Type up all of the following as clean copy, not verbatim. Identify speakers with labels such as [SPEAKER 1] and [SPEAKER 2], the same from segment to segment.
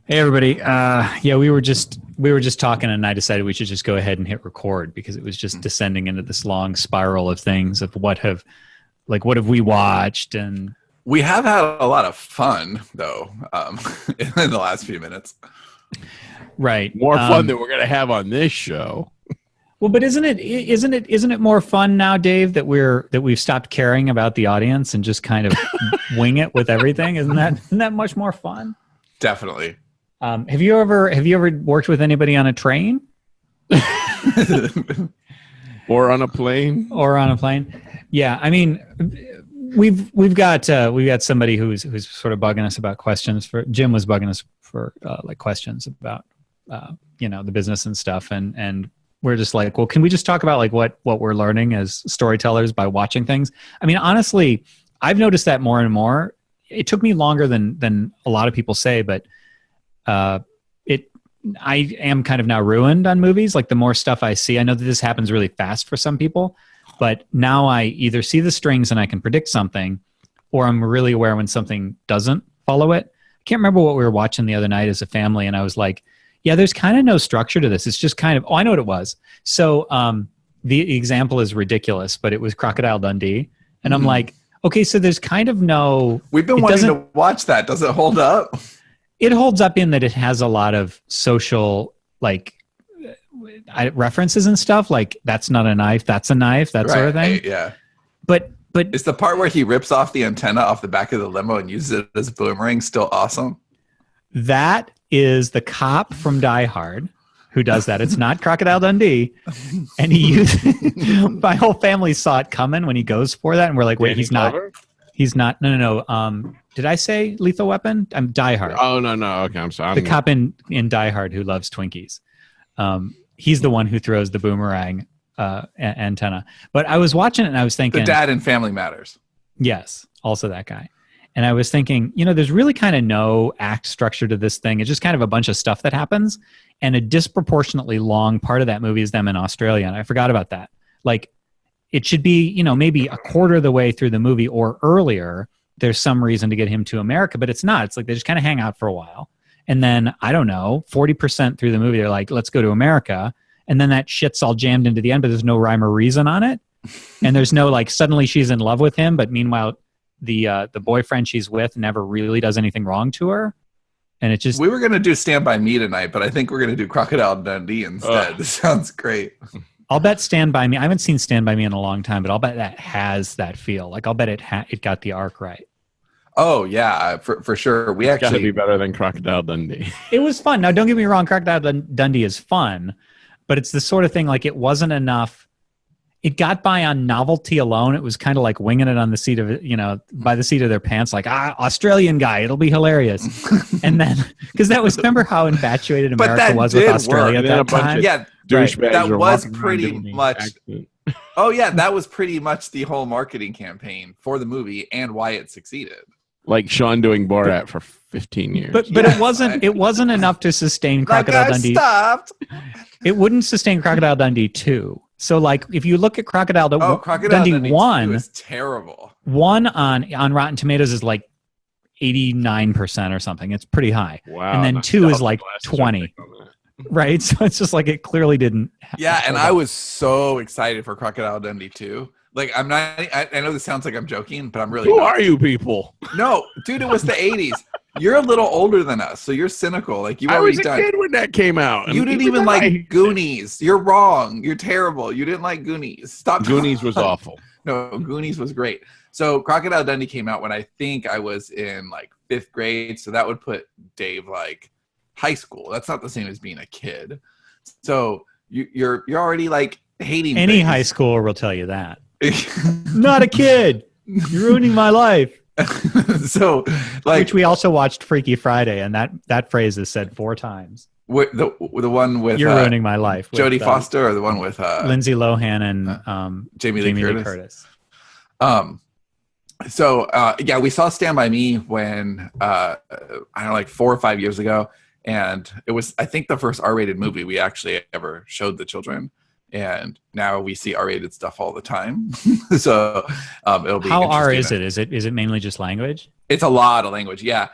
[SPEAKER 1] Hey everybody. Yeah, we were just talking, and I decided we should just go ahead and hit record because it was just descending into this long spiral of things of what have we watched, and
[SPEAKER 2] We have had a lot of fun though in the last few minutes.
[SPEAKER 1] right.
[SPEAKER 3] More fun than we're gonna have on this show.
[SPEAKER 1] Well, but isn't it more fun now, Dave, that we've stopped caring about the audience and just kind of wing it with everything? Isn't that much more fun?
[SPEAKER 2] Definitely.
[SPEAKER 1] Have you ever worked with anybody on a train?
[SPEAKER 3] Or on a plane.
[SPEAKER 1] Yeah, I mean, we've got somebody who's sort of bugging us about questions. Jim was bugging us for questions about the business and stuff, and we're just like, well, can we just talk about what we're learning as storytellers by watching things? I mean, honestly, I've noticed that more and more. It took me longer than a lot of people say, but I am kind of now ruined on movies. Like, the more stuff I see, I know that this happens really fast for some people, but now I either see the strings and I can predict something, or I'm really aware when something doesn't follow it. I can't remember what we were watching the other night as a family, and I was like, yeah, there's kind of no structure to this. It's just kind of, I know what it was. So the example is ridiculous, but it was Crocodile Dundee. And I'm like, okay, so there's kind of no...
[SPEAKER 2] We've been wanting to watch that. Does it hold up?
[SPEAKER 1] It holds up in that it has a lot of social references and stuff, like that's not a knife, that's a knife, that sort of thing.
[SPEAKER 2] Yeah.
[SPEAKER 1] But
[SPEAKER 2] it's the part where he rips off the antenna off the back of the limo and uses it as a boomerang still awesome?
[SPEAKER 1] That is the cop from Die Hard who does that. It's not Crocodile Dundee. And my whole family saw it coming when he goes for that, and we're like, wait, he's not. No. Did I say Lethal Weapon? I'm Die Hard.
[SPEAKER 3] Oh, no. Okay, I'm sorry.
[SPEAKER 1] The cop in Die Hard who loves Twinkies. He's the one who throws the boomerang antenna. But I was watching it and I was thinking...
[SPEAKER 2] The dad in Family Matters.
[SPEAKER 1] Yes, also that guy. And I was thinking, there's really kind of no act structure to this thing. It's just kind of a bunch of stuff that happens. And a disproportionately long part of that movie is them in Australia. And I forgot about that. Like, it should be, maybe a quarter of the way through the movie or earlier, there's some reason to get him to America. But it's not. It's like they just kind of hang out for a while. And then, I don't know, 40% through the movie, they're like, let's go to America. And then that shit's all jammed into the end, but there's no rhyme or reason on it. And there's no, suddenly she's in love with him. But meanwhile, the boyfriend she's with never really does anything wrong to her. And it just...
[SPEAKER 2] We were going to do Stand By Me tonight, but I think we're going to do Crocodile Dundee instead. This sounds great.
[SPEAKER 1] I'll bet Stand By Me... I haven't seen Stand By Me in a long time, but I'll bet that has that feel. I'll bet it got the arc right.
[SPEAKER 2] Oh, yeah, for sure.
[SPEAKER 3] It's got to be better than Crocodile Dundee.
[SPEAKER 1] It was fun. Now, don't get me wrong. Crocodile Dundee is fun, but it's the sort of thing, it wasn't enough... It got by on novelty alone. It was kind of like winging it on the seat of it, by the seat of their pants, Australian guy, it'll be hilarious. And then, because that was, remember how infatuated America was with Australia at that time?
[SPEAKER 2] Yeah, that was pretty much, that was pretty much the whole marketing campaign for the movie and why it succeeded.
[SPEAKER 3] Like Sean doing Borat for 15 years.
[SPEAKER 1] But it wasn't enough to sustain Crocodile Dundee.
[SPEAKER 2] Stopped.
[SPEAKER 1] It wouldn't sustain Crocodile Dundee 2. So, if you look at Crocodile Dundee 1,
[SPEAKER 2] is terrible.
[SPEAKER 1] 1 on Rotten Tomatoes is 89% or something. It's pretty high.
[SPEAKER 3] Wow.
[SPEAKER 1] And then 2 is 20. Right? So it's just it clearly didn't.
[SPEAKER 2] Yeah, and I was so excited for Crocodile Dundee 2. I'm not. I know this sounds like I'm joking, but I'm really.
[SPEAKER 3] Who
[SPEAKER 2] not.
[SPEAKER 3] are you people?
[SPEAKER 2] No, dude, it was the 80s. You're a little older than us, so you're cynical. You
[SPEAKER 3] I
[SPEAKER 2] already
[SPEAKER 3] was a kid when that came out.
[SPEAKER 2] You didn't even like Goonies. You're wrong. You're terrible. You didn't like Goonies. Stop.
[SPEAKER 3] Goonies was awful.
[SPEAKER 2] No, Goonies was great. So Crocodile Dundee came out when I think I was in 5th grade. So that would put Dave high school. That's not the same as being a kid. So you're already hating
[SPEAKER 1] any
[SPEAKER 2] things.
[SPEAKER 1] high schooler will tell you that. Not a kid. You're ruining my life.
[SPEAKER 2] So,
[SPEAKER 1] which we also watched Freaky Friday, and that phrase is said 4 times.
[SPEAKER 2] The one with
[SPEAKER 1] "You're ruining my life,"
[SPEAKER 2] Jodie Foster, or the one with
[SPEAKER 1] Lindsay Lohan and
[SPEAKER 2] Jamie Lee Curtis. We saw Stand By Me when I don't know, 4 or 5 years ago, and it was, I think, the first R-rated movie we actually ever showed the children. And now we see R-rated stuff all the time. So it'll be.
[SPEAKER 1] How R is it? Is it mainly just language?
[SPEAKER 2] It's a lot of language. Yeah,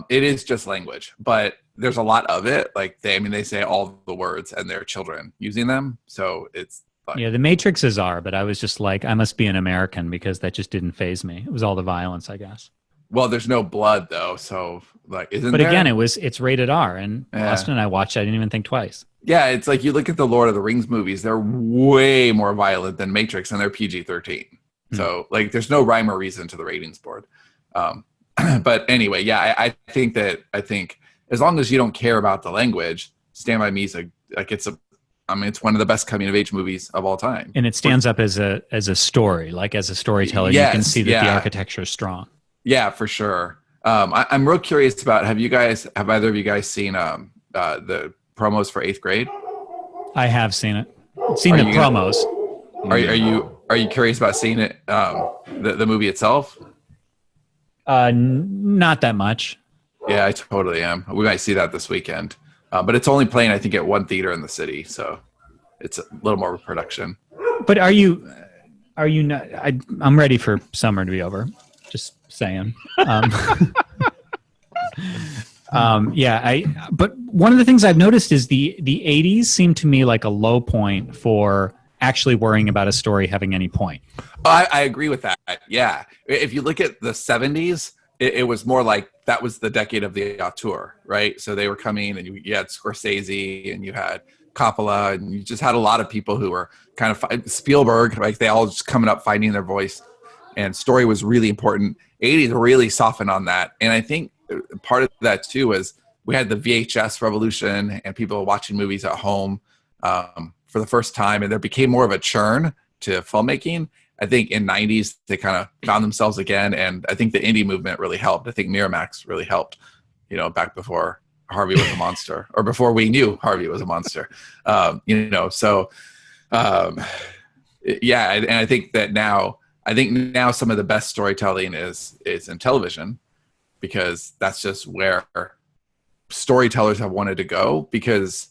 [SPEAKER 2] it is just language. But there's a lot of it. Like they say all the words and they're children using them. So it's like,
[SPEAKER 1] Yeah, the Matrixes are, but I was just like, I must be an American because that just didn't faze me. It was all the violence, I guess.
[SPEAKER 2] well, there's no blood though. So like, isn't
[SPEAKER 1] But
[SPEAKER 2] there?
[SPEAKER 1] again, it's rated R, and
[SPEAKER 2] Yeah.
[SPEAKER 1] Austin and I watched it. I didn't even think twice.
[SPEAKER 2] Yeah, it's like you look at the Lord of the Rings movies, they're way more violent than Matrix and they're PG-13. So like there's no rhyme or reason to the ratings board. But anyway, yeah, I think as long as you don't care about the language, Stand By Me is it's one of the best coming of age movies of all time.
[SPEAKER 1] And it stands up as a story, like as a storyteller.
[SPEAKER 2] Yes,
[SPEAKER 1] you can see that the
[SPEAKER 2] yeah.
[SPEAKER 1] architecture is strong.
[SPEAKER 2] Yeah, for sure. I'm real curious about, have either of you guys seen the promos for 8th grade?
[SPEAKER 1] I have seen it. Seen the promos.
[SPEAKER 2] Are you curious about seeing it, the movie itself?
[SPEAKER 1] Not that much.
[SPEAKER 2] Yeah, I totally am. We might see that this weekend. But it's only playing, I think, at one theater in the city, so it's a little more of a production.
[SPEAKER 1] But are you not? I'm ready for summer to be over. Just saying. But one of the things I've noticed is the 80s seem to me like a low point for actually worrying about a story having any point.
[SPEAKER 2] I agree with that. Yeah. If you look at the 70s, it was more like that was the decade of the auteur, right? So they were coming, and you had Scorsese and you had Coppola, and you just had a lot of people who were kind of Spielberg, like they all just coming up finding their voice, and story was really important. 80s really softened on that. And I think part of that too was we had the VHS revolution and people watching movies at home for the first time, and there became more of a churn to filmmaking. I think in 90s, they kind of found themselves again. And I think the indie movement really helped. I think Miramax really helped, back before Harvey was a monster, or before we knew Harvey was a monster. Yeah. And I think that now some of the best storytelling is in television, because that's just where storytellers have wanted to go, because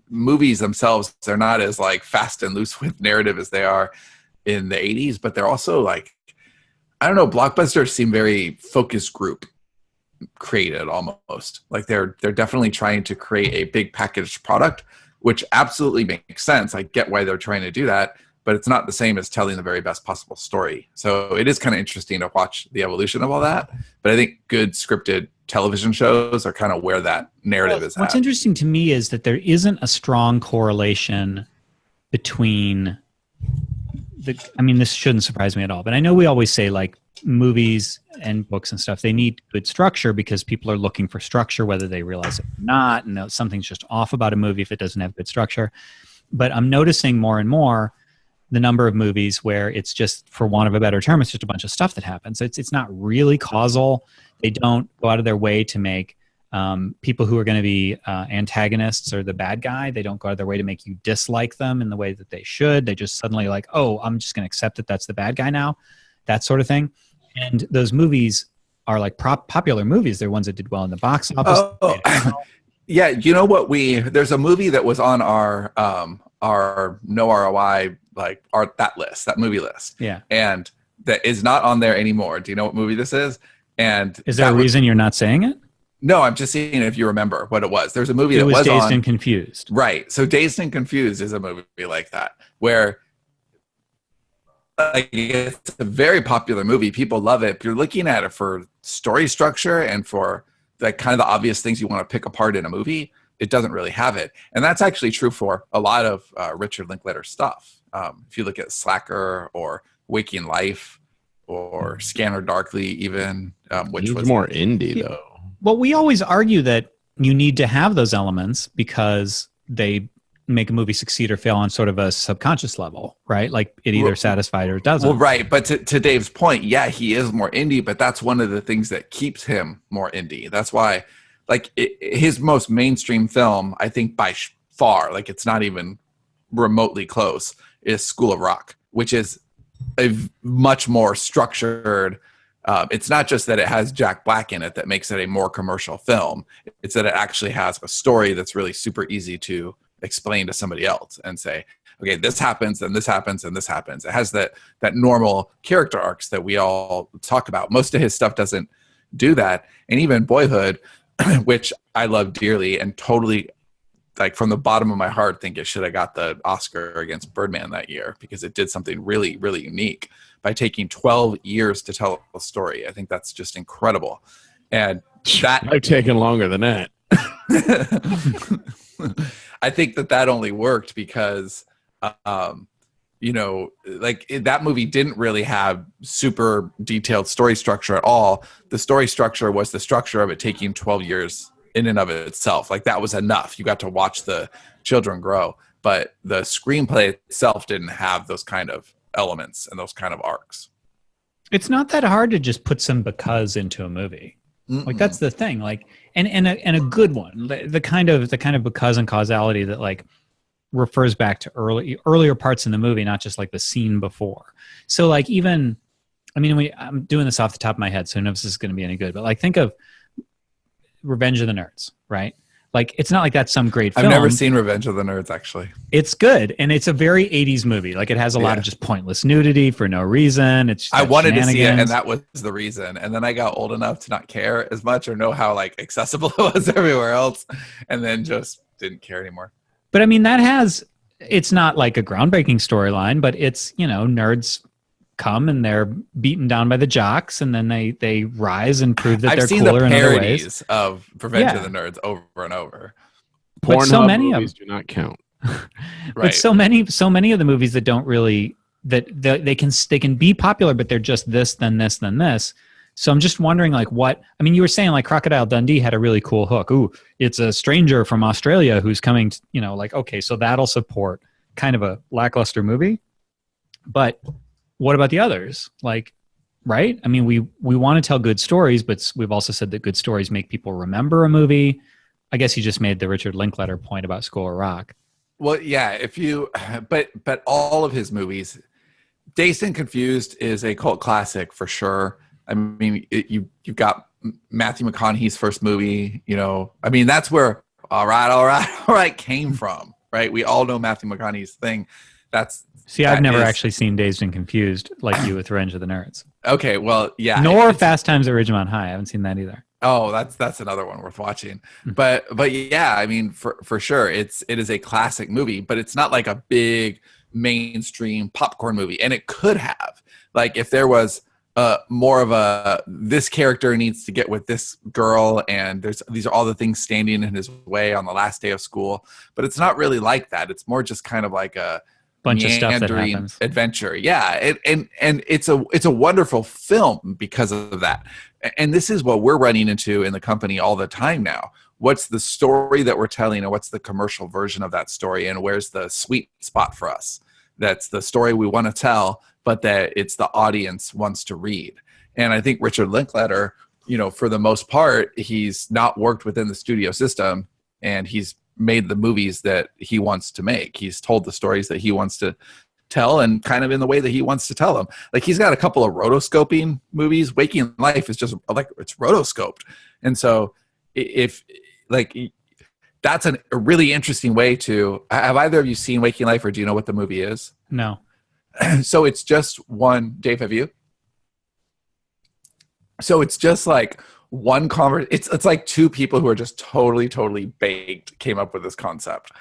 [SPEAKER 2] movies themselves, they're not as like fast and loose with narrative as they are in the 80s, but they're also like, I don't know, blockbusters seem very focus group created almost. Like they're definitely trying to create a big packaged product, which absolutely makes sense. I get why they're trying to do that, but it's not the same as telling the very best possible story. So it is kind of interesting to watch the evolution of all that. But I think good scripted television shows are kind of where that narrative is at.
[SPEAKER 1] What's interesting to me is that there isn't a strong correlation between this shouldn't surprise me at all, but I know we always say like movies and books and stuff, they need good structure because people are looking for structure, whether they realize it or not, and something's just off about a movie if it doesn't have good structure. But I'm noticing more and more the number of movies where it's just, for want of a better term, it's just a bunch of stuff that happens. It's not really causal. They don't go out of their way to make people who are going to be antagonists or the bad guy, they don't go out of their way to make you dislike them in the way that they should. They just suddenly like, oh, I'm just going to accept that that's the bad guy now, that sort of thing. And those movies are like popular movies. They're ones that did well in the box office.
[SPEAKER 2] Yeah, you know what? There's a movie that was on our no ROI that movie list.
[SPEAKER 1] Yeah,
[SPEAKER 2] and that is not on there anymore. Do you know what movie this is? And
[SPEAKER 1] is there a reason you're not saying it?
[SPEAKER 2] No, I'm just seeing if you remember what it was. There's a movie that
[SPEAKER 1] was Dazed
[SPEAKER 2] on,
[SPEAKER 1] and Confused.
[SPEAKER 2] Right. So Dazed and Confused is a movie like that, where it's a very popular movie. People love it. If you're looking at it for story structure and for like kind of the obvious things you want to pick apart in a movie, it doesn't really have it. And that's actually true for a lot of Richard Linklater stuff. If you look at Slacker or Waking Life or Scanner Darkly even, which was
[SPEAKER 3] more indie though.
[SPEAKER 1] Well, we always argue that you need to have those elements because they make a movie succeed or fail on sort of a subconscious level, right? Like it either satisfied or it doesn't.
[SPEAKER 2] Well, right. But to Dave's point, yeah, he is more indie, but that's one of the things that keeps him more indie. That's why, like, his most mainstream film, I think by far, like it's not even remotely close, is School of Rock, which is a much more structured. It's not just that it has Jack Black in it that makes it a more commercial film. It's that it actually has a story that's really super easy to explain to somebody else and say, okay, this happens and this happens and this happens. It has that normal character arcs that we all talk about. Most of his stuff doesn't do that. And even Boyhood, which I love dearly and totally, like from the bottom of my heart, think it should have got the Oscar against Birdman that year because it did something really, really unique by taking 12 years to tell a story. I think that's just incredible. And that
[SPEAKER 3] I've taken longer than that.
[SPEAKER 2] I think that only worked because, that movie didn't really have super detailed story structure at all. The story structure was the structure of it taking 12 years in and of itself. Like that was enough. You got to watch the children grow, but the screenplay itself didn't have those kind of elements and those kind of arcs.
[SPEAKER 1] It's not that hard to just put some because into a movie.
[SPEAKER 2] Mm-mm.
[SPEAKER 1] Like that's the thing. Like and a good one. The kind of because and causality that like refers back to earlier parts in the movie, not just like the scene before. So like even, I mean, I'm doing this off the top of my head, so who knows if this is going to be any good, but like think of Revenge of the Nerds, right? Like it's not like that's some great film.
[SPEAKER 2] I've never seen Revenge of the Nerds, actually.
[SPEAKER 1] It's good, and it's a very 80s movie. Like it has a lot of just pointless nudity for no reason.
[SPEAKER 2] I wanted to see it, and that was the reason. And then I got old enough to not care as much or know how like accessible it was everywhere else, and then just didn't care anymore.
[SPEAKER 1] But I mean, it's not like a groundbreaking storyline, but it's, nerds come and they're beaten down by the jocks, and then they rise and prove that they're cooler in other ways.
[SPEAKER 2] I've seen the parodies of Revenge of the Nerds over and over.
[SPEAKER 1] But so many
[SPEAKER 3] movies do not count.
[SPEAKER 2] Right.
[SPEAKER 1] But so many of the movies that don't really they can be popular, but they're just this, then this, then this. So I'm just wondering, like, you were saying, like, Crocodile Dundee had a really cool hook. Ooh, it's a stranger from Australia who's coming to, okay, so that'll support kind of a lackluster movie. But what about the others? Like, right? I mean, we want to tell good stories, but we've also said that good stories make people remember a movie. I guess you just made the Richard Linklater point about School of Rock.
[SPEAKER 2] Well, yeah, but all of his movies, Dazed and Confused is a cult classic for sure. I mean, you've got Matthew McConaughey's first movie, that's where all right came from, right? We all know Matthew McConaughey's thing.
[SPEAKER 1] I've never actually seen Dazed and Confused like you with Revenge of the Nerds.
[SPEAKER 2] Okay, well, yeah.
[SPEAKER 1] Nor Fast Times at Ridgemont High. I haven't seen that either.
[SPEAKER 2] Oh, that's another one worth watching. But yeah, I mean, for sure, it is a classic movie, but it's not like a big mainstream popcorn movie. And it could have, like, if there was more of this character needs to get with this girl, and these are all the things standing in his way on the last day of school. But it's not really like that. It's more just kind of like a
[SPEAKER 1] bunch of stuff that happens.
[SPEAKER 2] Adventure. Yeah, and it's a wonderful film because of that. And this is what we're running into in the company all the time now. What's the story that we're telling, and what's the commercial version of that story, and where's the sweet spot for us? That's the story we want to tell, but that it's the audience wants to read. And I think Richard Linklater, for the most part, he's not worked within the studio system, and he's made the movies that he wants to make. He's told the stories that he wants to tell, and kind of in the way that he wants to tell them. Like, he's got a couple of rotoscoping movies. Waking Life is just like, it's rotoscoped. And so if like, that's a really interesting way to, have either of you seen Waking Life, or do you know what the movie is?
[SPEAKER 1] No.
[SPEAKER 2] So it's just one, Dave, have you? So it's just like one it's like two people who are just totally baked came up with this concept.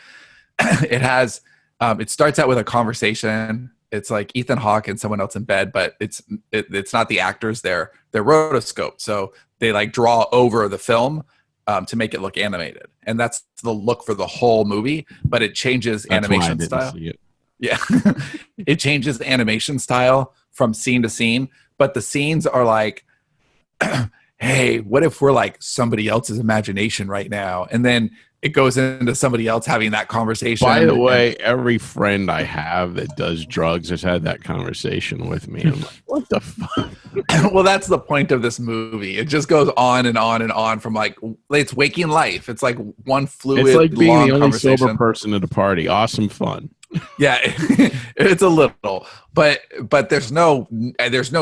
[SPEAKER 2] It has, it starts out with a conversation. It's like Ethan Hawke and someone else in bed, but it's not the actors, they're rotoscoped. So they like draw over the film to make it look animated. And that's the look for the whole movie, but it changes animation style. Yeah. It changes the animation style from scene to scene, but the scenes are like, hey, what if we're like somebody else's imagination right now? And then it goes into somebody else having that conversation.
[SPEAKER 3] By the way, every friend I have that does drugs has had that conversation with me. I'm like, what the fuck?
[SPEAKER 2] Well, that's the point of this movie. It just goes on and on and on from like, it's Waking Life. It's like one fluid,
[SPEAKER 3] it's like being
[SPEAKER 2] long
[SPEAKER 3] the only
[SPEAKER 2] conversation.
[SPEAKER 3] sober person at a party. Awesome fun.
[SPEAKER 2] Yeah, it's a little, but there's no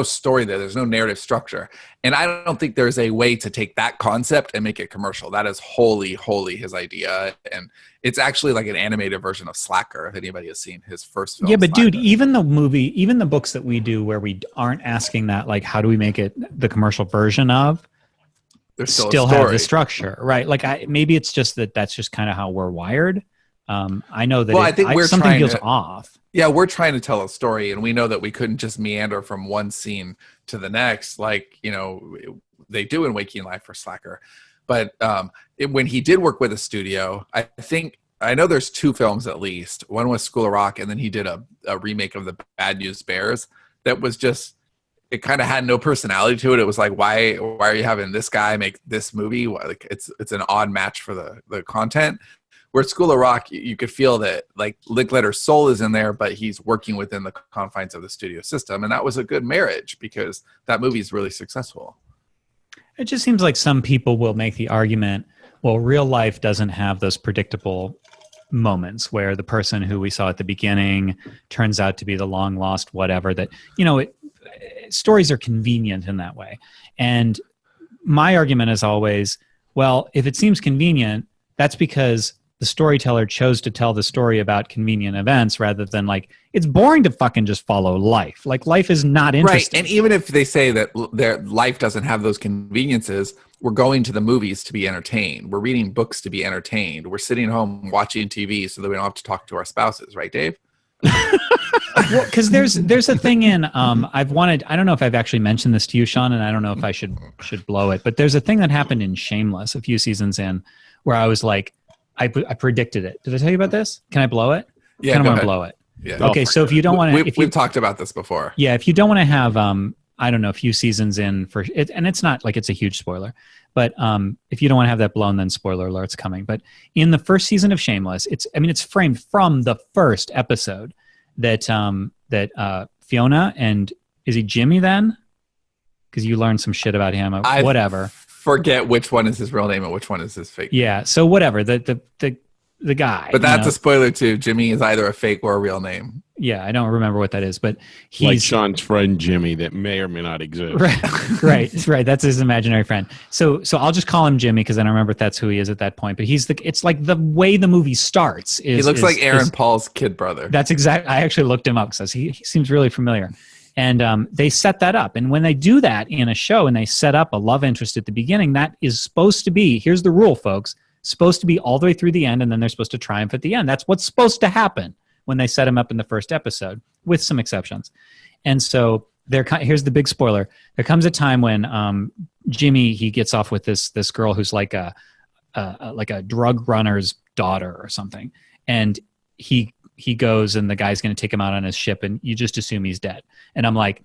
[SPEAKER 2] story there. There's no narrative structure, and I don't think there's a way to take that concept and make it commercial. That is wholly his idea, and it's actually like an animated version of Slacker. If anybody has seen his first film,
[SPEAKER 1] yeah, but
[SPEAKER 2] Slacker.
[SPEAKER 1] Dude, even the books that we do where we aren't asking that, like, how do we make it the commercial version of?
[SPEAKER 2] there's still
[SPEAKER 1] still
[SPEAKER 2] a
[SPEAKER 1] have
[SPEAKER 2] story.
[SPEAKER 1] the structure, right? Like maybe it's just that's just kind of how we're wired. I know that
[SPEAKER 2] I think
[SPEAKER 1] something feels off.
[SPEAKER 2] Yeah, we're trying to tell a story, and we know that we couldn't just meander from one scene to the next, like they do in Waking Life for Slacker. But when he did work with a studio, I know there's 2 films at least. One was School of Rock, and then he did a remake of the Bad News Bears that was just, it kind of had no personality to it. It was like, why are you having this guy make this movie? Like it's an odd match for the content. Where School of Rock, you could feel that like Linkletter's soul is in there, but he's working within the confines of the studio system, and that was a good marriage because that movie is really successful.
[SPEAKER 1] It just seems like some people will make the argument, well, real life doesn't have those predictable moments where the person who we saw at the beginning turns out to be the long lost whatever, that stories are convenient in that way. And my argument is always, well, if it seems convenient, that's because the storyteller chose to tell the story about convenient events rather than like, it's boring to fucking just follow life. Like life is not interesting.
[SPEAKER 2] Right. And even if they say that their life doesn't have those conveniences, we're going to the movies to be entertained. We're reading books to be entertained. We're sitting home watching TV so that we don't have to talk to our spouses. Right, Dave?
[SPEAKER 1] Well, because there's a thing in I don't know if I've actually mentioned this to you, Sean, and I don't know if I should blow it, but there's a thing that happened in Shameless a few seasons in where I was like, I predicted it. Did I tell you about this? Can I blow it?
[SPEAKER 2] Yeah,
[SPEAKER 1] I kind of
[SPEAKER 2] go
[SPEAKER 1] want to
[SPEAKER 2] ahead.
[SPEAKER 1] blow it.
[SPEAKER 2] Yeah.
[SPEAKER 1] Okay, so if you don't want to,
[SPEAKER 2] we've talked about this before.
[SPEAKER 1] Yeah, if you don't want to have, I don't know, a few seasons in for it, and it's not like it's a huge spoiler, but if you don't want to have that blown, then spoiler alert's coming. But in the first season of Shameless, it's framed from the first episode that Fiona and is he Jimmy then? Because you learned some shit about him. Whatever.
[SPEAKER 2] Forget which one is his real name and which one is his fake.
[SPEAKER 1] Yeah. So whatever the guy.
[SPEAKER 2] But that's a spoiler too. Jimmy is either a fake or a real name.
[SPEAKER 1] Yeah, I don't remember what that is, but he's
[SPEAKER 3] like Sean's friend Jimmy that may or may not exist.
[SPEAKER 1] Right. That's his imaginary friend. So I'll just call him Jimmy because I don't remember if that's who he is at that point. But it's like the way the movie starts.
[SPEAKER 2] He looks like Aaron Paul's kid brother.
[SPEAKER 1] That's exact. I actually looked him up because he seems really familiar. And they set that up. And when they do that in a show and they set up a love interest at the beginning, that is supposed to be, here's the rule, folks, supposed to be all the way through the end, and then they're supposed to triumph at the end. That's what's supposed to happen when they set him up in the first episode, with some exceptions. And so here's the big spoiler. There comes a time when Jimmy, he gets off with this girl who's like a drug runner's daughter or something. And he goes and the guy's going to take him out on his ship, and you just assume he's dead. And I'm like,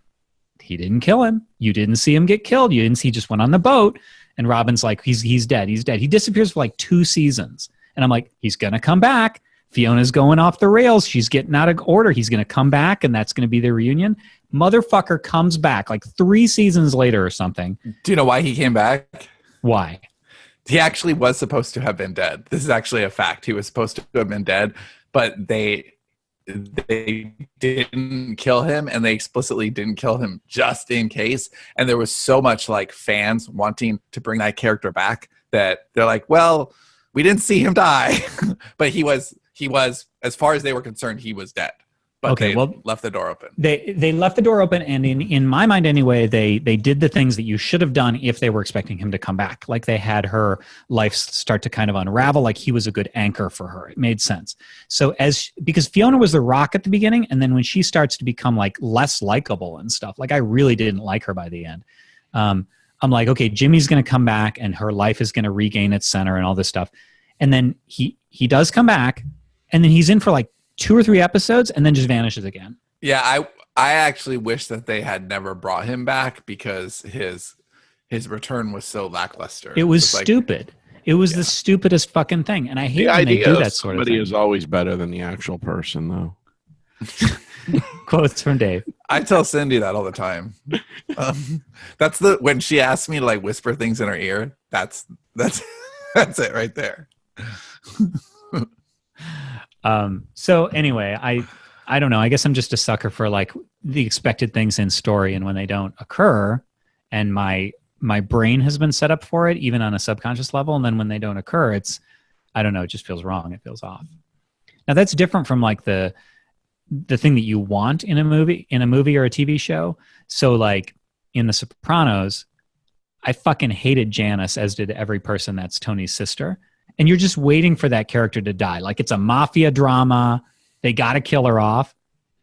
[SPEAKER 1] he didn't kill him. You didn't see him get killed. You didn't see, he just went on the boat. And Robin's like, he's dead. He's dead. He disappears for like 2 seasons. And I'm like, he's going to come back. Fiona's going off the rails. She's getting out of order. He's going to come back, and that's going to be their reunion. Motherfucker comes back like 3 seasons later or something.
[SPEAKER 2] Do you know why he came back?
[SPEAKER 1] Why?
[SPEAKER 2] He actually was supposed to have been dead. This is actually a fact. He was supposed to have been dead, but they didn't kill him, and they explicitly didn't kill him just in case. And there was so much like fans wanting to bring that character back that they're like, well, we didn't see him die, but he was, as far as they were concerned, he was dead. But they left the door open.
[SPEAKER 1] They left the door open, and in my mind anyway, they did the things that you should have done if they were expecting him to come back. Like they had her life start to kind of unravel, like he was a good anchor for her. It made sense. So because Fiona was the rock at the beginning, and then when she starts to become like less likable and stuff, like I really didn't like her by the end. I'm like, okay, Jimmy's going to come back and her life is going to regain its center and all this stuff. And then he does come back, and then he's in for like 2 or 3 episodes and then just vanishes again.
[SPEAKER 2] Yeah, I actually wish that they had never brought him back because his return was so lackluster.
[SPEAKER 1] It was stupid. It was the stupidest fucking thing. And I hate when they do that sort of thing.
[SPEAKER 3] Somebody is always better than the actual person, though.
[SPEAKER 1] Quotes from Dave.
[SPEAKER 2] I tell Cindy that all the time. That's when she asks me to like whisper things in her ear. That's it right there.
[SPEAKER 1] So anyway, I don't know. I guess I'm just a sucker for like the expected things in story, and when they don't occur, and my brain has been set up for it, even on a subconscious level, and then when they don't occur, I don't know, it just feels wrong. It feels off. Now that's different from like the thing that you want in a movie or a TV show. So like in The Sopranos, I fucking hated Janice, as did every person that's Tony's sister. And you're just waiting for that character to die. Like, it's a mafia drama. They got to kill her off.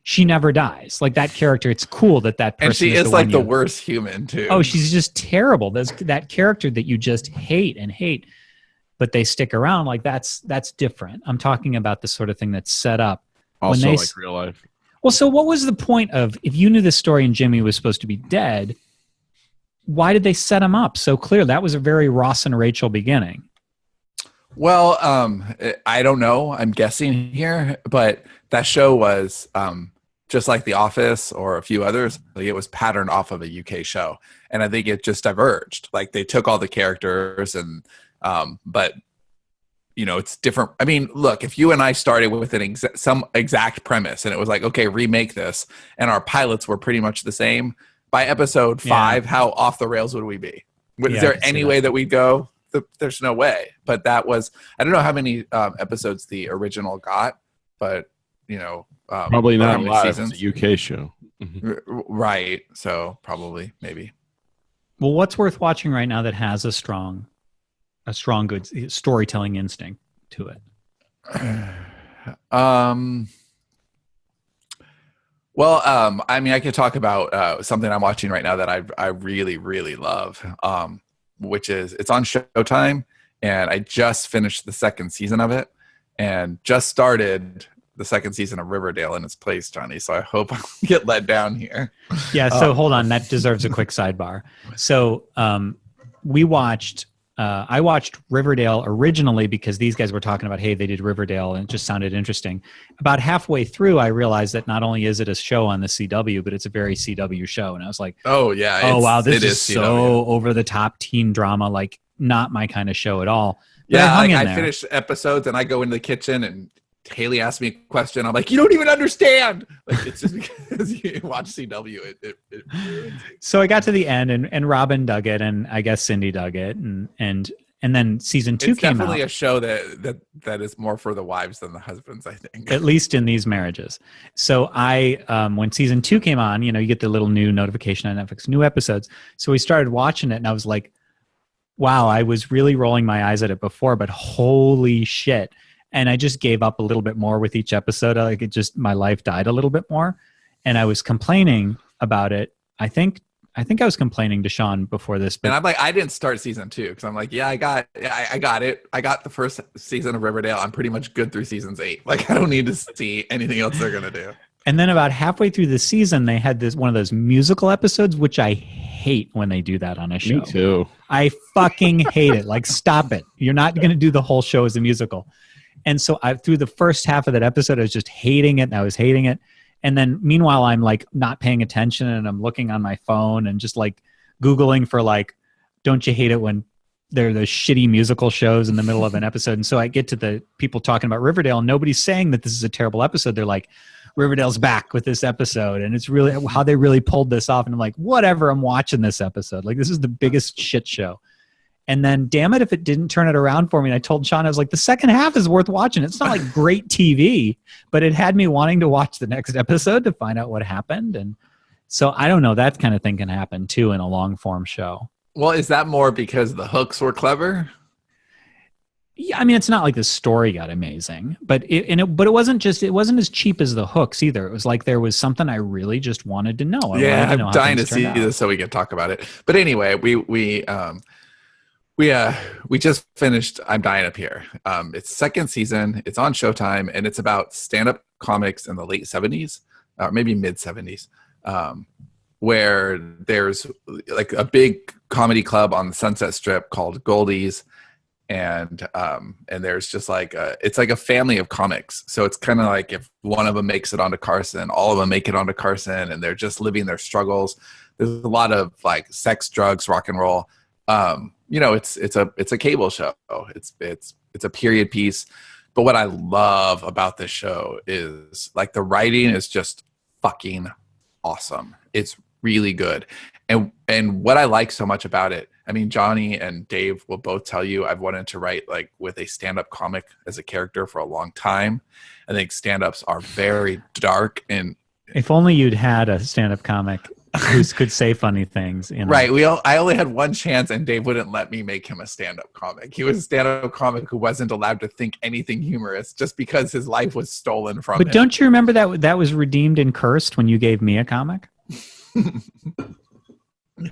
[SPEAKER 1] She never dies. Like, that character, it's cool that person
[SPEAKER 2] and she is like the worst human too.
[SPEAKER 1] Oh, she's just terrible. There's that character that you just hate, but they stick around. Like, that's different. I'm talking about the sort of thing that's set up.
[SPEAKER 3] Also, like real life.
[SPEAKER 1] Well, so what was the point of, if you knew this story and Jimmy was supposed to be dead, why did they set him up so clear? That was a very Ross and Rachel beginning.
[SPEAKER 2] Well, I don't know. I'm guessing here, but that show was just like The Office or a few others. Like, it was patterned off of a UK show, and I think it just diverged. Like, they took all the characters, and but you know, it's different. I mean, look, if you and I started with some exact premise, and it was like, okay, remake this, and our pilots were pretty much the same, by episode 5, how off the rails would we be? Is there any way that we'd go? There's no way. But that was, I don't know how many episodes the original got, but you know,
[SPEAKER 3] probably not a lot. It's a UK show,
[SPEAKER 2] right? So probably, maybe.
[SPEAKER 1] Well, what's worth watching right now that has a strong, good storytelling instinct to it?
[SPEAKER 2] Well, I mean, I could talk about something I'm watching right now that I really, really love, which is, it's on Showtime, and I just finished the 2nd season of it, and just started the 2nd season of Riverdale in its place, Johnny. So I hope I get let down here.
[SPEAKER 1] Yeah. So hold on, that deserves a quick sidebar. So I watched Riverdale originally because these guys were talking about, hey, they did Riverdale, and it just sounded interesting. About halfway through, I realized that not only is it a show on the CW, but it's a very CW show. And I was like, oh, yeah. Oh, wow, this is so over-the-top teen drama, like not my kind of show at all. But
[SPEAKER 2] yeah, I finish episodes, and I go into the kitchen, and Haley asked me a question. I'm like, you don't even understand. Like, it's just because you watch CW, it ruins it.
[SPEAKER 1] So I got to the end, and Robin dug it, and I guess Cindy dug it, and then season 2 came out. It's
[SPEAKER 2] definitely a show that is more for the wives than the husbands, I think.
[SPEAKER 1] At least in these marriages. So when season 2 came on, you know, you get the little new notification on Netflix, new episodes. So we started watching it, and I was like, wow, I was really rolling my eyes at it before, but holy shit. And I just gave up a little bit more with each episode. Like, my life died a little bit more. And I was complaining about it. I think I was complaining to Sean before this. But
[SPEAKER 2] and I'm like, I didn't start season 2 because I'm like, yeah, I got it. I got the first season of Riverdale. I'm pretty much good through seasons 8. Like, I don't need to see anything else they're going to do.
[SPEAKER 1] And then about halfway through the season, they had one of those musical episodes, which I hate when they do that on a show.
[SPEAKER 3] Me too.
[SPEAKER 1] I fucking hate it. Like, stop it. You're not going to do the whole show as a musical. And so through the first half of that episode, I was just hating it, and I was hating it. And then meanwhile, I'm like not paying attention, and I'm looking on my phone and just like Googling for like, don't you hate it when there are those shitty musical shows in the middle of an episode? And so I get to the people talking about Riverdale, and nobody's saying that this is a terrible episode. They're like, Riverdale's back with this episode, and it's really how they really pulled this off. And I'm like, whatever, I'm watching this episode. Like, this is the biggest shit show. And then, damn it, if it didn't turn it around for me. And I told Sean, I was like, the second half is worth watching. It's not like great TV, but it had me wanting to watch the next episode to find out what happened. And so I don't know. That kind of thing can happen too in a long form show.
[SPEAKER 2] Well, is that more because the hooks were clever?
[SPEAKER 1] Yeah, I mean, it's not like the story got amazing, but it wasn't as cheap as the hooks either. It was like there was something I really just wanted to know.
[SPEAKER 2] I'm dying to see this so we can talk about it. But anyway, we just finished I'm Dying Up Here. It's 2nd season. It's on Showtime, and it's about stand-up comics in the late 70s, or maybe mid 70s, where there's like a big comedy club on the Sunset Strip called Goldie's, and there's just like it's like a family of comics. So it's kind of like if one of them makes it onto Carson, all of them make it onto Carson, and they're just living their struggles. There's a lot of like sex, drugs, rock and roll. You know, it's a cable show. It's a period piece. But what I love about this show is like the writing is just fucking awesome. It's really good. And what I like so much about it, I mean, Johnny and Dave will both tell you I've wanted to write like with a stand-up comic as a character for a long time. I think stand-ups are very dark, and
[SPEAKER 1] if only you'd had a stand-up comic who could say funny things. You know?
[SPEAKER 2] Right. I only had one chance, and Dave wouldn't let me make him a stand-up comic. He was a stand-up comic who wasn't allowed to think anything humorous just because his life was stolen from him.
[SPEAKER 1] But don't you remember that was redeemed in Cursed when you gave me a comic?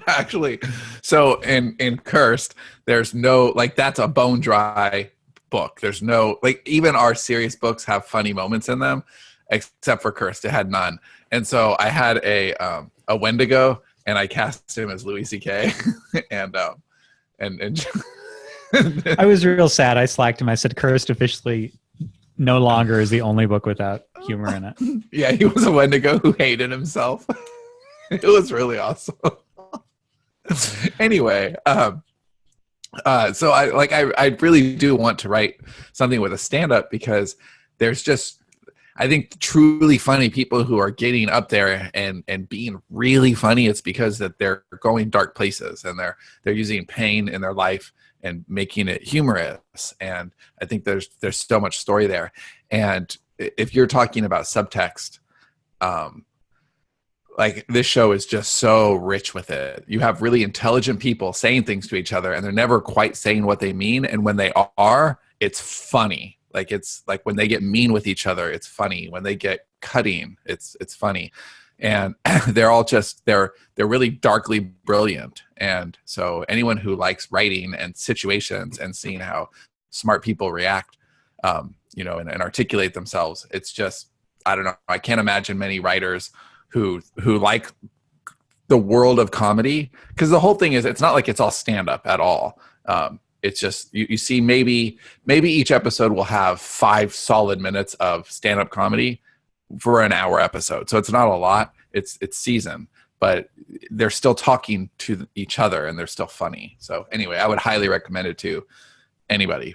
[SPEAKER 2] Actually, so in Cursed, there's no, like, that's a bone dry book. There's no, like, even our serious books have funny moments in them, except for Cursed. It had none. And so I had a Wendigo, and I cast him as Louis C.K. and
[SPEAKER 1] I was real sad. I slacked him. I said, Cursed officially no longer is the only book without humor in it.
[SPEAKER 2] Yeah, he was a Wendigo who hated himself. It was really awesome. Anyway, so I really do want to write something with a stand-up, because there's just, I think, truly funny people who are getting up there and being really funny. It's because that they're going dark places, and they're using pain in their life and making it humorous. And I think there's so much story there. And if you're talking about subtext, like, this show is just so rich with it. You have really intelligent people saying things to each other, and they're never quite saying what they mean. And when they are, it's funny. Like, it's like when they get mean with each other, it's funny. When they get cutting, it's funny. And they're all just, they're really darkly brilliant. And so anyone who likes writing and situations and seeing how smart people react, and articulate themselves, it's just, I don't know. I can't imagine many writers who like the world of comedy, because the whole thing is, it's not like it's all stand up at all. It's just, you see, maybe each episode will have 5 solid minutes of stand up comedy for an hour episode. So it's not a lot. It's season, but they're still talking to each other, and they're still funny. So anyway, I would highly recommend it to anybody.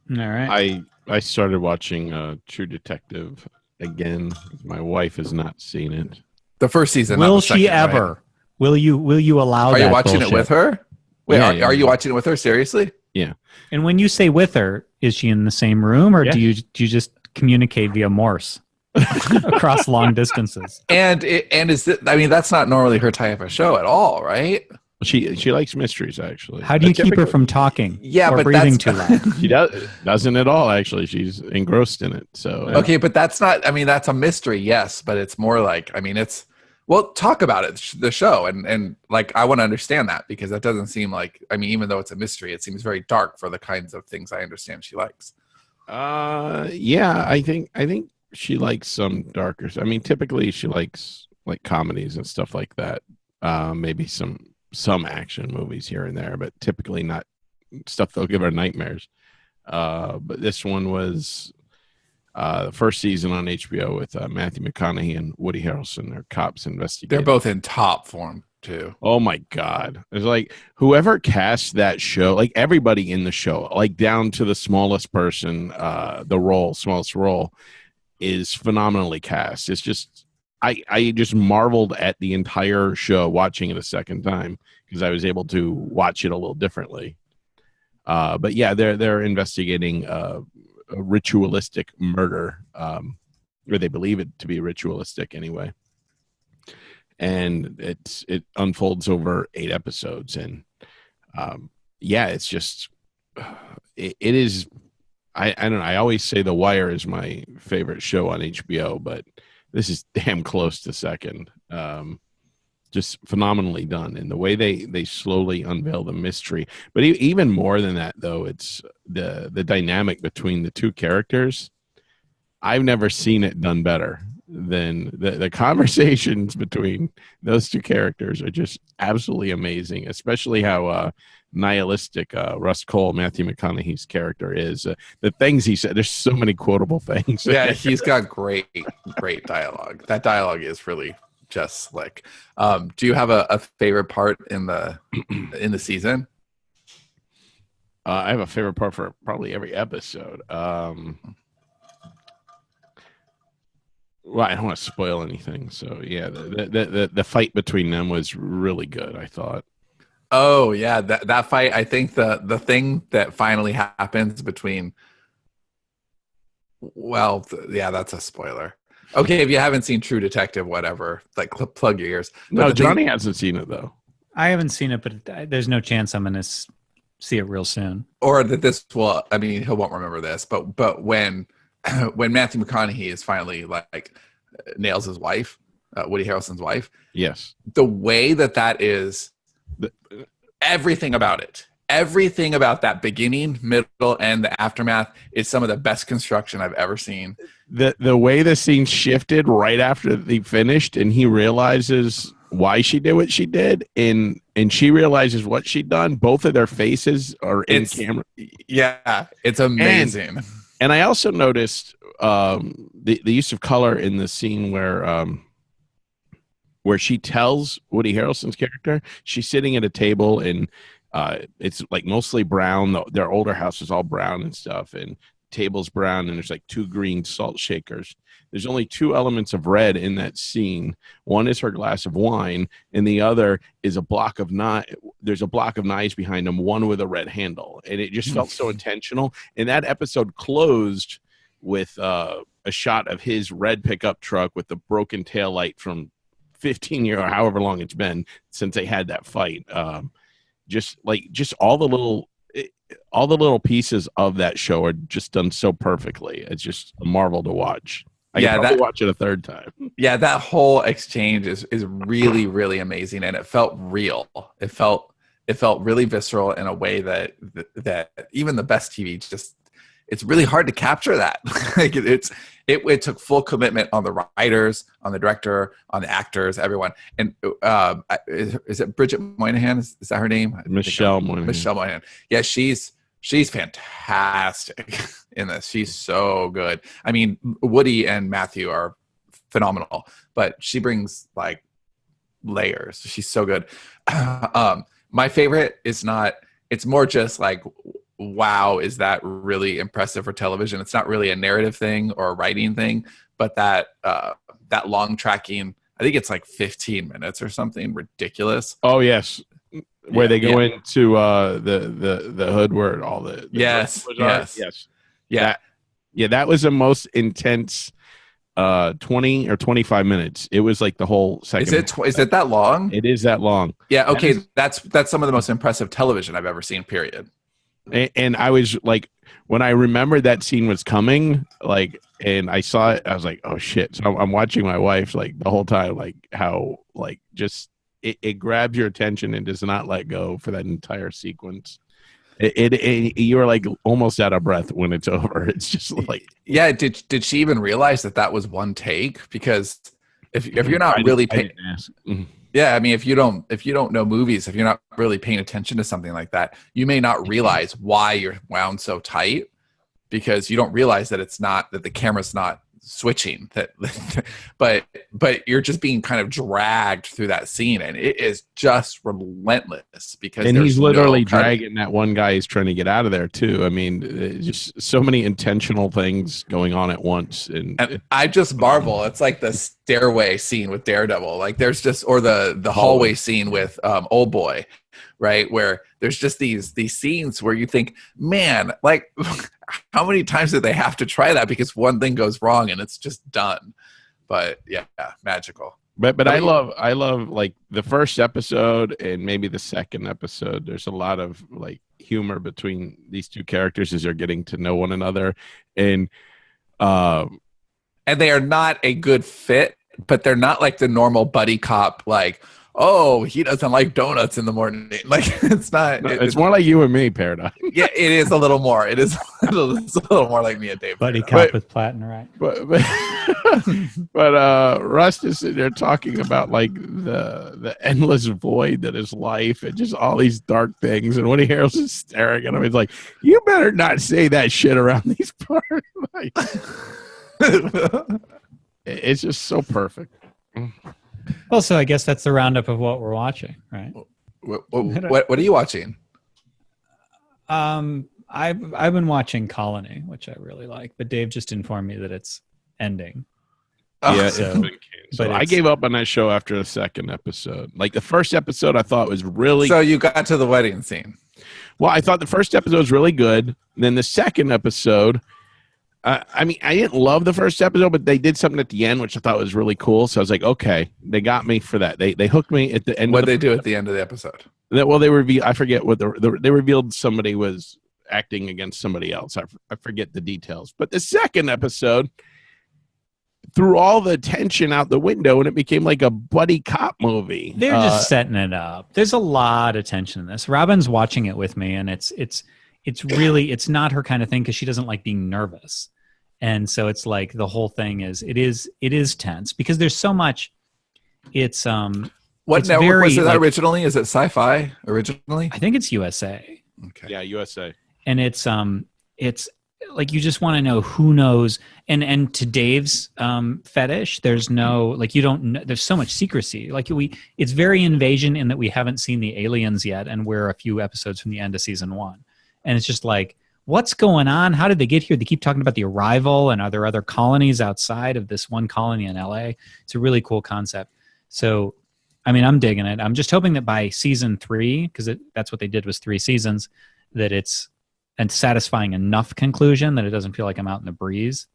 [SPEAKER 1] All right.
[SPEAKER 3] I started watching True Detective again. My wife has not seen it.
[SPEAKER 2] The first season.
[SPEAKER 1] Will she ever? Right? Will you allow?
[SPEAKER 2] Are
[SPEAKER 1] that
[SPEAKER 2] you watching
[SPEAKER 1] bullshit?
[SPEAKER 2] It with her? Wait,
[SPEAKER 3] yeah,
[SPEAKER 2] are you watching it with her? Seriously?
[SPEAKER 3] Yeah.
[SPEAKER 1] And when you say with her, is she in the same room, or do you just communicate via Morse across long distances?
[SPEAKER 2] And is it? I mean, that's not normally her type of show at all, right?
[SPEAKER 3] She likes mysteries, actually.
[SPEAKER 1] How do you keep her from talking?
[SPEAKER 2] Yeah,
[SPEAKER 1] or
[SPEAKER 2] but
[SPEAKER 1] breathing too loud?
[SPEAKER 3] She doesn't at all. Actually, she's engrossed in it. So
[SPEAKER 2] okay, but that's not. I mean, that's a mystery, yes, but it's more like, I mean, it's, well, talk about it, the show, and like, I want to understand that, because that doesn't seem like, I mean, even though it's a mystery, it seems very dark for the kinds of things I understand she likes.
[SPEAKER 3] Yeah, I think she likes some darker. I mean, typically she likes like comedies and stuff like that. Maybe some action movies here and there, but typically not stuff that'll give her nightmares. But this one was the first season on HBO with Matthew McConaughey and Woody Harrelson. They're cops investigating.
[SPEAKER 2] They're both in top form too.
[SPEAKER 3] Oh my God. It's like whoever cast that show, like everybody in the show, like down to the smallest person, the smallest role is phenomenally cast. It's just, I just marveled at the entire show watching it a second time, because I was able to watch it a little differently. But yeah, they're investigating a ritualistic murder, or they believe it to be ritualistic anyway. And it unfolds over 8 episodes, and yeah, it's just it is. I don't know. I always say The Wire is my favorite show on HBO, but this is damn close to second. Just phenomenally done, and the way they slowly unveil the mystery. But even more than that, though, it's the dynamic between the two characters. I've never seen it done better than the conversations between those two characters are just absolutely amazing, especially how nihilistic Russ Cole, Matthew McConaughey's character, is. The things he said, there's so many quotable things.
[SPEAKER 2] Yeah, he's got great dialogue. That dialogue is really just slick. Do you have a favorite part in the season?
[SPEAKER 3] I have a favorite part for probably every episode. Well, I don't want to spoil anything, so yeah, the fight between them was really good, I thought.
[SPEAKER 2] Oh yeah, that fight. I think the thing that finally happens between. Well, yeah, that's a spoiler. Okay, if you haven't seen True Detective, whatever, like plug your ears. But
[SPEAKER 3] No, Johnny hasn't seen it though.
[SPEAKER 1] I haven't seen it, but there's no chance I'm going to see it real soon.
[SPEAKER 2] Or that this will. I mean, he won't remember this, but when when Matthew McConaughey is finally like nails his wife, Woody Harrelson's wife.
[SPEAKER 3] Yes,
[SPEAKER 2] the way that is, everything about it. Everything about that beginning, middle, and the aftermath is some of the best construction I've ever seen.
[SPEAKER 3] The way the scene shifted right after they finished, and he realizes why she did what she did, and she realizes what she'd done. Both of their faces are in camera.
[SPEAKER 2] Yeah, it's amazing.
[SPEAKER 3] And I also noticed the use of color in the scene where she tells Woody Harrelson's character she's sitting at a table and it's like mostly brown. Their older house is all brown and stuff, and table's brown, and there's like 2 green salt shakers. There's only 2 elements of red in that scene. One is her glass of wine, and the other is a block of there's a block of knives behind them, one with a red handle. And it just felt so intentional. And that episode closed with a shot of his red pickup truck with the broken taillight from 15 years or however long it's been since they had that fight. Just all the little pieces of that show are just done so perfectly. It's just a marvel to watch. I can probably watch it a third time.
[SPEAKER 2] Yeah, that whole exchange is really, really amazing, and it felt real. It felt really visceral in a way that even the best TV just, it's really hard to capture that. Like it took full commitment on the writers, on the director, on the actors, everyone. And is it Bridget Moynihan? Is that her name?
[SPEAKER 3] Michelle Moynihan.
[SPEAKER 2] Michelle Moynihan. Yeah, she's fantastic in this. She's so good. I mean, Woody and Matthew are phenomenal, but she brings like layers. She's so good. My favorite is not, it's more just like, wow, is that really impressive for television? It's not really a narrative thing or a writing thing, but that long tracking, I think it's like 15 minutes or something ridiculous.
[SPEAKER 3] Oh yes, where they go into the hood where all the
[SPEAKER 2] yes.
[SPEAKER 3] That was the most intense 20 or 25 minutes. It was like the whole second.
[SPEAKER 2] Is it that long?
[SPEAKER 3] It is that long.
[SPEAKER 2] Yeah. Okay. That's some of the most impressive television I've ever seen, period.
[SPEAKER 3] And I was like, when I remembered that scene was coming, like, and I saw it, I was like, oh shit. So I'm watching my wife like the whole time, like how, like, just it grabs your attention and does not let go for that entire sequence. You're like almost out of breath when it's over. It's just like,
[SPEAKER 2] yeah. Did she even realize that was one take? Because if you're not really paying, yeah, I mean, if you don't know movies, if you're not really paying attention to something like that, you may not realize why you're wound so tight, because you don't realize that that the camera's not switching, but you're just being kind of dragged through that scene, and it is just relentless because
[SPEAKER 3] he's literally dragging that one guy who's trying to get out of there too. I mean, just so many intentional things going on at once, and
[SPEAKER 2] I just marvel. It's like the stairway scene with Daredevil, like there's just, or the hallway scene with Old Boy, right, where there's just these scenes where you think, man, like how many times did they have to try that because one thing goes wrong and it's just done. But yeah, magical.
[SPEAKER 3] But I love like the first episode and maybe the second episode. There's a lot of like humor between these two characters as they're getting to know one another, and
[SPEAKER 2] they are not a good fit, but they're not like the normal buddy cop, like, oh, he doesn't like donuts in the morning. Like, it's not.
[SPEAKER 3] It's more like you and me, Paradigm.
[SPEAKER 2] Yeah, it is a little more. It is a little more like me and Dave.
[SPEAKER 1] Buddy cop with platinum, right?
[SPEAKER 3] But Rust is sitting there talking about like the endless void that is life and just all these dark things. And Woody Harrelson's staring at him. He's like, "You better not say that shit around these parts." Like, it's just so perfect.
[SPEAKER 1] Also, I guess that's the roundup of what we're watching, right?
[SPEAKER 2] What are you watching?
[SPEAKER 1] I've been watching Colony, which I really like, but Dave just informed me that it's ending.
[SPEAKER 3] Yeah, so I gave up on that show after the second episode. Like the first episode, I thought was really.
[SPEAKER 2] So you got to the wedding scene.
[SPEAKER 3] Well, I thought the first episode was really good. And then the second episode, I mean, I didn't love the first episode, but they did something at the end which I thought was really cool. So I was like, okay, they got me for that. They hooked me at the end.
[SPEAKER 2] What did they do at the end of the episode?
[SPEAKER 3] Well, they revealed. I forget what they revealed. Somebody was acting against somebody else. I forget the details. But the second episode threw all the tension out the window, and it became like a buddy cop movie.
[SPEAKER 1] They're just setting it up. There's a lot of tension in this. Robin's watching it with me, and it's really, it's not her kind of thing because she doesn't like being nervous. And so it's like the whole thing is tense because there's so much. It's
[SPEAKER 2] what
[SPEAKER 1] it's
[SPEAKER 2] network
[SPEAKER 1] very,
[SPEAKER 2] was it
[SPEAKER 1] like,
[SPEAKER 2] originally? Is it Sci-Fi originally?
[SPEAKER 1] I think it's USA.
[SPEAKER 2] Okay.
[SPEAKER 3] Yeah, USA.
[SPEAKER 1] And it's like you just want to know who knows. And to Dave's fetish, there's no, like, you don't know, there's so much secrecy. Like it's very invasion in that we haven't seen the aliens yet, and we're a few episodes from the end of season 1. And it's just like, what's going on? How did they get here? They keep talking about the arrival, and are there other colonies outside of this one colony in LA? It's a really cool concept. So, I mean, I'm digging it. I'm just hoping that by season 3, because that's what they did was 3 seasons, that it's a satisfying enough conclusion that it doesn't feel like I'm out in the breeze.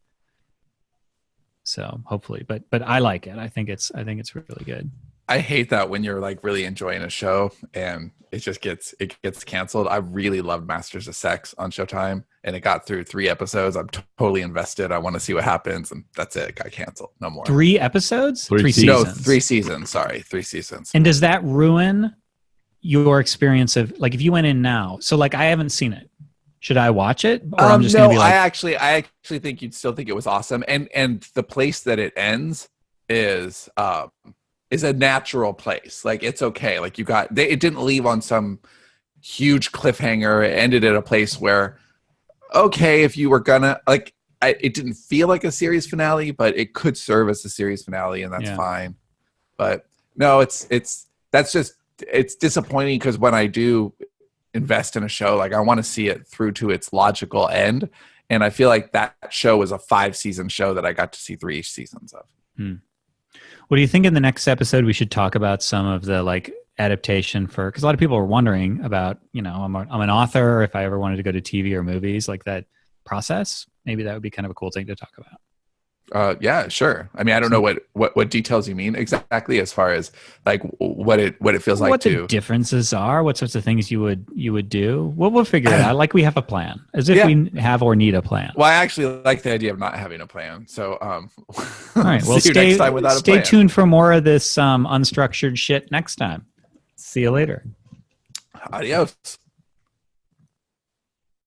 [SPEAKER 1] So hopefully, but I like it. I think it's really good.
[SPEAKER 2] I hate that when you're like really enjoying a show and it gets canceled. I really loved Masters of Sex on Showtime, and it got through 3 episodes. I'm totally invested. I want to see what happens, and that's it. It got canceled. No more.
[SPEAKER 1] 3 episodes?
[SPEAKER 3] 3
[SPEAKER 1] seasons?
[SPEAKER 2] No, 3 seasons. Sorry, 3 seasons.
[SPEAKER 1] And does that ruin your experience of, like, if you went in now? So, like, I haven't seen it. Should I watch it? Or I'm just gonna be like,
[SPEAKER 2] I actually think you'd still think it was awesome. And the place that it ends is a natural place. Like, it's okay. Like, it didn't leave on some huge cliffhanger. It ended at a place where, okay, if you were gonna, like, it didn't feel like a series finale, but it could serve as a series finale, and that's fine. But no, it's disappointing because when I do invest in a show, like, I want to see it through to its logical end, and I feel like that show was a 5-season show that I got to see 3 seasons of.
[SPEAKER 1] What do you think in the next episode we should talk about some of the, like, adaptation for, because a lot of people are wondering about, you know, I'm an author, if I ever wanted to go to TV or movies, like that process, maybe that would be kind of a cool thing to talk about.
[SPEAKER 2] Yeah, sure. I mean, I don't know what details you mean exactly as far as, like, what it feels like,
[SPEAKER 1] what the differences are, what sorts of things you would do. We'll figure it out. Like, we have a plan, as if we have or need a plan.
[SPEAKER 2] Well, I actually like the idea of not having a plan. So,
[SPEAKER 1] all right. Well, stay tuned for more of this unstructured shit next time. See you later.
[SPEAKER 2] Adios.